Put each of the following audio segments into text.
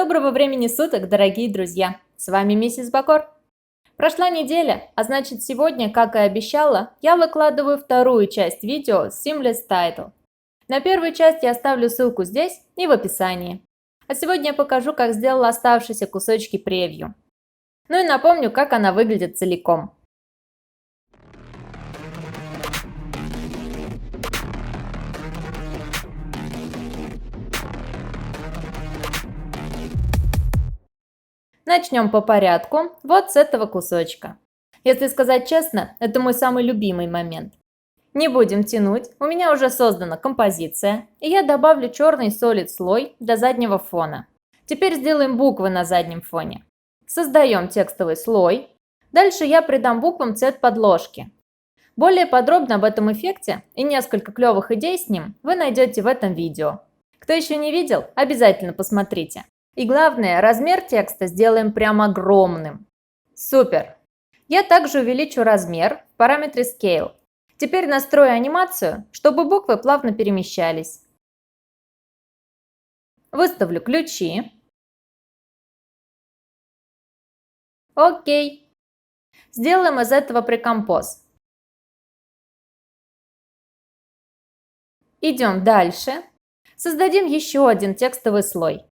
Доброго времени суток, дорогие друзья! С вами миссис Бакор. Прошла неделя, а значит сегодня, как и обещала, я выкладываю вторую часть видео с Seamless Title. На первую часть я оставлю ссылку здесь и в описании. А сегодня я покажу, как сделала оставшиеся кусочки превью. Ну и напомню, как она выглядит целиком. Начнем по порядку, вот с этого кусочка. Если сказать честно, это мой самый любимый момент. Не будем тянуть, у меня уже создана композиция, и я добавлю черный Solid слой для заднего фона. Теперь сделаем буквы на заднем фоне. Создаем текстовый слой. Дальше я придам буквам цвет подложки. Более подробно об этом эффекте и несколько клевых идей с ним вы найдете в этом видео. Кто еще не видел, обязательно посмотрите. И главное, размер текста сделаем прям огромным. Супер! Я также увеличу размер в параметре Scale. Теперь настрою анимацию, чтобы буквы плавно перемещались. Выставлю ключи. Окей. Сделаем из этого прекомпоз. Идем дальше. Создадим еще один текстовый слой.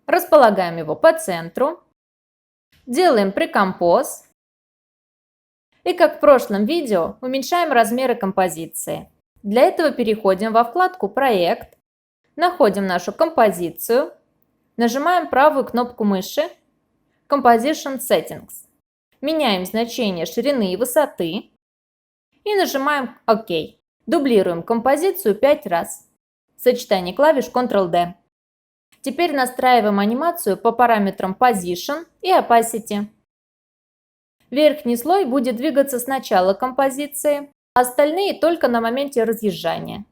Располагаем его по центру. Делаем прекомпоз. И как в прошлом видео, уменьшаем размеры композиции. Для этого переходим во вкладку «Проект», находим нашу композицию, нажимаем правую кнопку мыши «Composition Settings», меняем значение ширины и высоты и нажимаем «Ок». Дублируем композицию 5 раз. Сочетание клавиш Ctrl-D. Теперь настраиваем анимацию по параметрам Position и Opacity. Верхний слой будет двигаться с начала композиции, а остальные только на моменте разъезжания.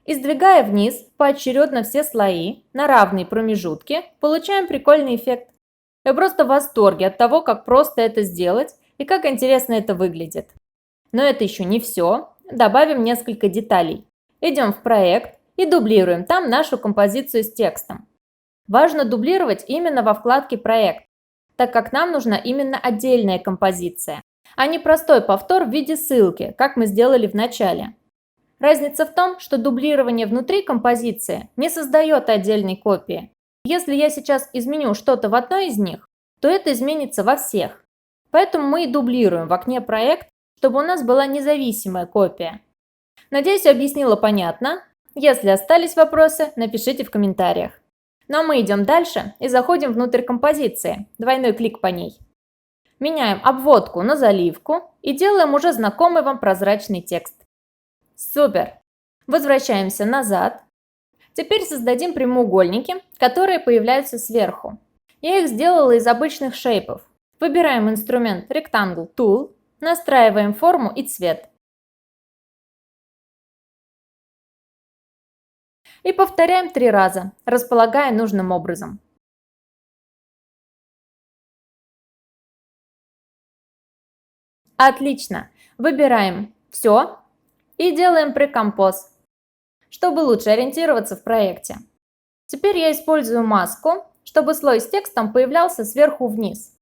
И сдвигая вниз поочередно все слои на равные промежутки, получаем прикольный эффект. Я просто в восторге от того, как просто это сделать и как интересно это выглядит. Но это еще не все. Добавим несколько деталей. Идем в проект и дублируем там нашу композицию с текстом. Важно дублировать именно во вкладке «Проект», так как нам нужна именно отдельная композиция, а не простой повтор в виде ссылки, как мы сделали в начале. Разница в том, что дублирование внутри композиции не создает отдельной копии. Если я сейчас изменю что-то в одной из них, то это изменится во всех. Поэтому мы и дублируем в окне «Проект», чтобы у нас была независимая копия. Надеюсь, объяснила понятно. Если остались вопросы, напишите в комментариях. Ну а мы идем дальше и заходим внутрь композиции, двойной клик по ней. Меняем обводку на заливку и делаем уже знакомый вам прозрачный текст. Супер! Возвращаемся назад. Теперь создадим прямоугольники, которые появляются сверху. Я их сделала из обычных шейпов. Выбираем инструмент Rectangle Tool, настраиваем форму и цвет. И повторяем 3 раза, располагая нужным образом. Отлично! Выбираем все и делаем прекомпоз, чтобы лучше ориентироваться в проекте. Теперь я использую маску, чтобы слой с текстом появлялся сверху вниз.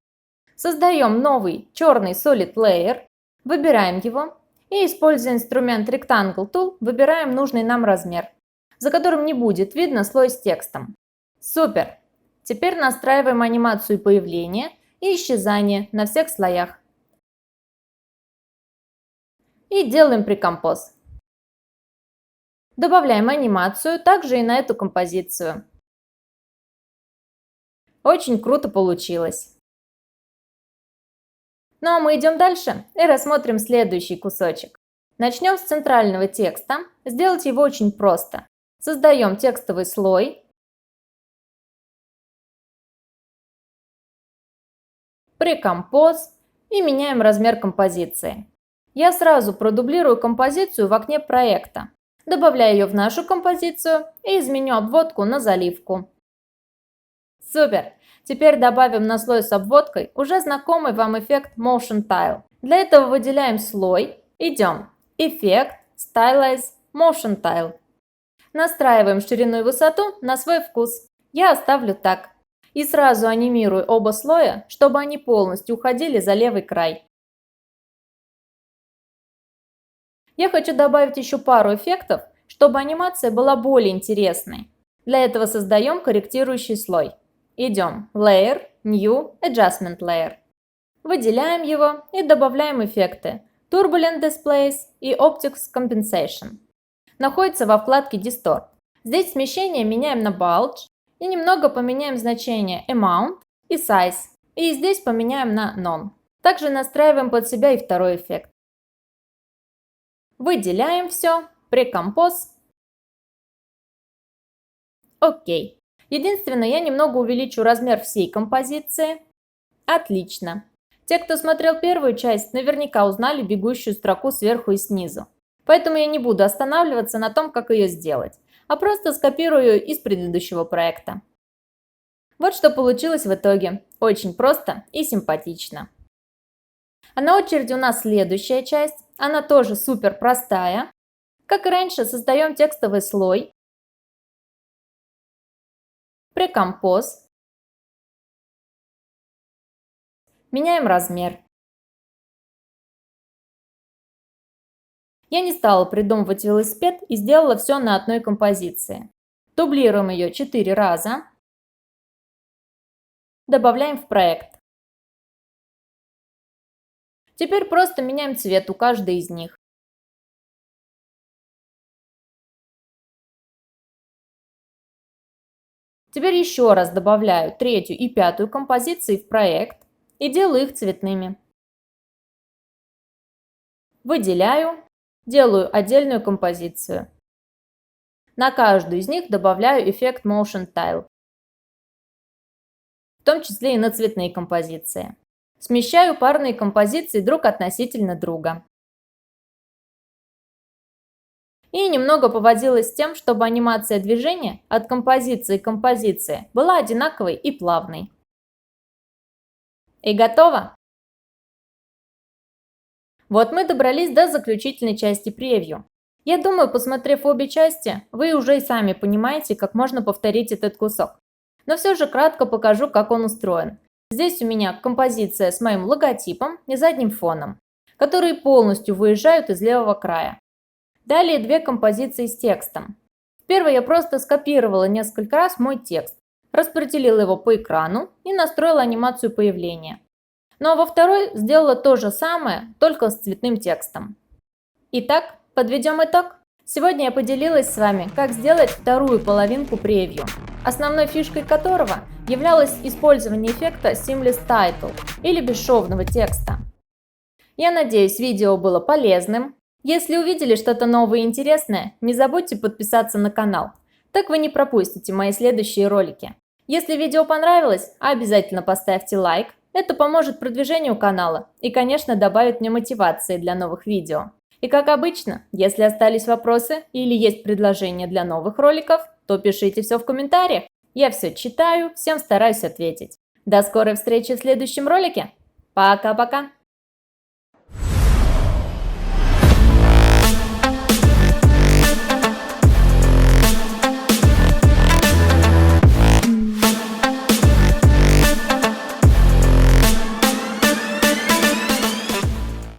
Создаем новый черный Solid Layer, выбираем его и, используя инструмент Rectangle Tool, выбираем нужный нам размер, за которым не будет видно слой с текстом. Супер! Теперь настраиваем анимацию появления и исчезания на всех слоях. И делаем прекомпоз. Добавляем анимацию также и на эту композицию. Очень круто получилось. Ну а мы идем дальше и рассмотрим следующий кусочек. Начнем с центрального текста. Сделать его очень просто. Создаем текстовый слой. Прекомпоз и меняем размер композиции. Я сразу продублирую композицию в окне проекта. Добавляю ее в нашу композицию и изменю обводку на заливку. Супер! Теперь добавим на слой с обводкой уже знакомый вам эффект Motion Tile. Для этого выделяем слой, идем Эффект, Stylize, Motion Tile. Настраиваем ширину и высоту на свой вкус. Я оставлю так. И сразу анимирую оба слоя, чтобы они полностью уходили за левый край. Я хочу добавить еще пару эффектов, чтобы анимация была более интересной. Для этого создаем корректирующий слой. Идем Layer, New, Adjustment Layer. Выделяем его и добавляем эффекты Turbulent Displays и Optics Compensation. Находится во вкладке Distort. Здесь смещение меняем на Bulge и немного поменяем значение Amount и Size. И здесь поменяем на None. Также настраиваем под себя и второй эффект. Выделяем все, Pre-Compose. Окей. Единственное, я немного увеличу размер всей композиции. Отлично. Те, кто смотрел первую часть, наверняка узнали бегущую строку сверху и снизу. Поэтому я не буду останавливаться на том, как ее сделать, а просто скопирую ее из предыдущего проекта. Вот что получилось в итоге. Очень просто и симпатично. А на очереди у нас следующая часть. Она тоже супер простая. Как и раньше, создаем текстовый слой. Pre-Compose. Меняем размер. Я не стала придумывать велосипед и сделала все на одной композиции. Дублируем ее 4 раза. Добавляем в проект. Теперь просто меняем цвет у каждой из них. Теперь еще раз добавляю третью и пятую композиции в проект и делаю их цветными. Выделяю, делаю отдельную композицию. На каждую из них добавляю эффект Motion Tile, в том числе и на цветные композиции. Смещаю парные композиции друг относительно друга. И немного повозилась с тем, чтобы анимация движения от композиции к композиции была одинаковой и плавной. И готово! Вот мы добрались до заключительной части превью. Я думаю, посмотрев обе части, вы уже и сами понимаете, как можно повторить этот кусок. Но все же кратко покажу, как он устроен. Здесь у меня композиция с моим логотипом и задним фоном, которые полностью выезжают из левого края. Далее две композиции с текстом. В первой я просто скопировала несколько раз мой текст, распределила его по экрану и настроила анимацию появления. Ну а во второй сделала то же самое, только с цветным текстом. Итак, подведем итог. Сегодня я поделилась с вами, как сделать вторую половинку превью, основной фишкой которого являлось использование эффекта Seamless Title или бесшовного текста. Я надеюсь, видео было полезным. Если увидели что-то новое и интересное, не забудьте подписаться на канал. Так вы не пропустите мои следующие ролики. Если видео понравилось, обязательно поставьте лайк. Это поможет продвижению канала и, конечно, добавит мне мотивации для новых видео. И как обычно, если остались вопросы или есть предложения для новых роликов, то пишите все в комментариях. Я все читаю, всем стараюсь ответить. До скорой встречи в следующем ролике. Пока-пока!